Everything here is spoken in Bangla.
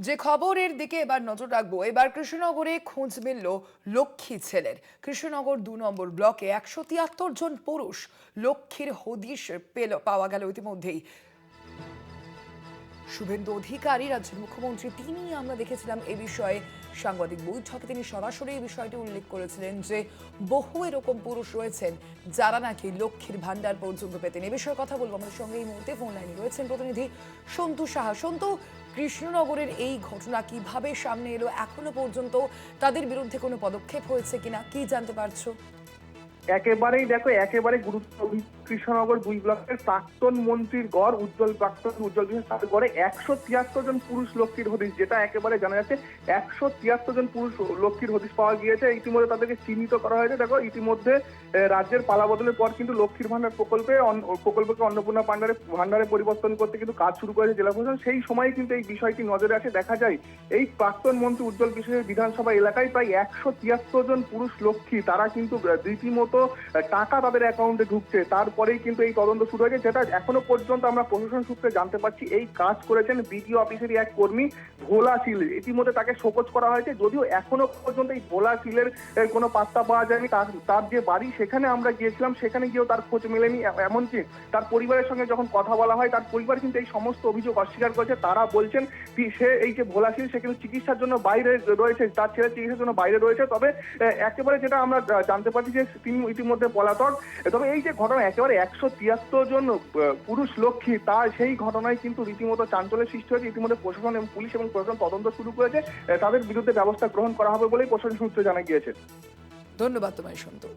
যে খবরের দিকে এবার নজর রাখবো, এবার কৃষ্ণনগরে খোঁজ মিলল লক্ষ্মী ছেলের। কৃষ্ণনগর ২ নম্বর ব্লকে ১৭৩ জন পুরুষ লক্ষ্মীর হদিশ পাওয়া গেল ইতিমধ্যেই। শুভেন্দু অধিকারী রাজ্যের মুখ্যমন্ত্রী, তিনি আমরা দেখেছিলাম এ বিষয়ে সাংবাদিক বৈঠকে তিনি সরাসরি এই বিষয়টি উল্লেখ করেছিলেন যে বহু এরকম পুরুষ রয়েছেন যারা নাকি লক্ষ্মীর ভান্ডার পর্যন্ত পেতেন। এ বিষয়ে কথা বলবো, আমাদের সঙ্গে এই মুহূর্তে ফোন লাইনে রয়েছেন প্রতিনিধি সন্তু সাহা। সন্তু, কৃষ্ণনগরের এই ঘটনা কিভাবে সামনে এলো, এখনো পর্যন্ত তাদের বিরুদ্ধে কোনো পদক্ষেপ হয়েছে কিনা, কি জানতে পারছো? একেবারেই দেখো, একেবারে গুরুত্ব কৃষ্ণনগর ২ ব্লকের প্রাক্তন মন্ত্রীর গড় উজ্জ্বল বিহার তার গড়ে ১৭৩ জন পুরুষ লক্ষ্মীর হদিশ, যেটা একেবারে জানা যাচ্ছে ১৭৩ জন পুরুষ লক্ষ্মীর হদিশ পাওয়া গিয়েছে। ইতিমধ্যে তাদেরকে চিহ্নিত করা হয়েছে। দেখো, ইতিমধ্যে রাজ্যের পালাবদলের পর কিন্তু লক্ষ্মীর ভান্ডার প্রকল্পকে অন্নপূর্ণা ভান্ডারে পরিবর্তন করতে কিন্তু কাজ শুরু করেছে জেলা প্রশাসন। সেই সময় কিন্তু এই বিষয়টি নজরে আসে। দেখা যায় এই প্রাক্তন মন্ত্রী উজ্জ্বল বিশেষের বিধানসভা এলাকায় প্রায় ১৭৩ জন পুরুষ লক্ষ্মী, তারা কিন্তু রীতিমতো টাকা তাদের অ্যাকাউন্টে ঢুকছে। তারপরেই কিন্তু এই তদন্ত শুরু হয়েছে, যেটা এখনো পর্যন্ত আমরা প্রশাসন সূত্রে জানতে পারছি এই কাজ করেছেন বিডিও অফিসেরই এক কর্মী ভোলা শীল। ইতিমধ্যে তাকে শোকজ করা হয়েছে, যদিও এখনো পর্যন্ত এই ভোলা শীলের কোনো পাত্তা পাওয়া যায়নি। তার যে বাড়ি, সেখানে আমরা গিয়েছিলাম, সেখানে গিয়েও তার খোঁজ মেলেনি। এমনকি তার পরিবারের সঙ্গে যখন কথা বলা হয়, তার পরিবার কিন্তু এই সমস্ত অভিযোগ অস্বীকার করেছে। তারা বলছেন সে এই যে ভোলা শীল, সে কিন্তু চিকিৎসার জন্য বাইরে রয়েছে, তার ছেলে চিকিৎসার জন্য বাইরে রয়েছে। তবে একেবারে যেটা আমরা জানতে পারছি যে তিনি ইতিমধ্যে পলাতক। তবে এই যে ঘটনা, একেবারে ১৭৩ জন পুরুষ লক্ষ্মী, তার সেই ঘটনায় কিন্তু রীতিমতো চাঞ্চল্যের সৃষ্টি হয়েছে। ইতিমধ্যে প্রশাসন এবং পুলিশ এবং প্রশাসন তদন্ত শুরু করেছে। তাদের বিরুদ্ধে ব্যবস্থা গ্রহণ করা হবে বলেই প্রশাসন সূত্রে জানা গিয়েছে। ধন্যবাদ তোমায় সন্তু।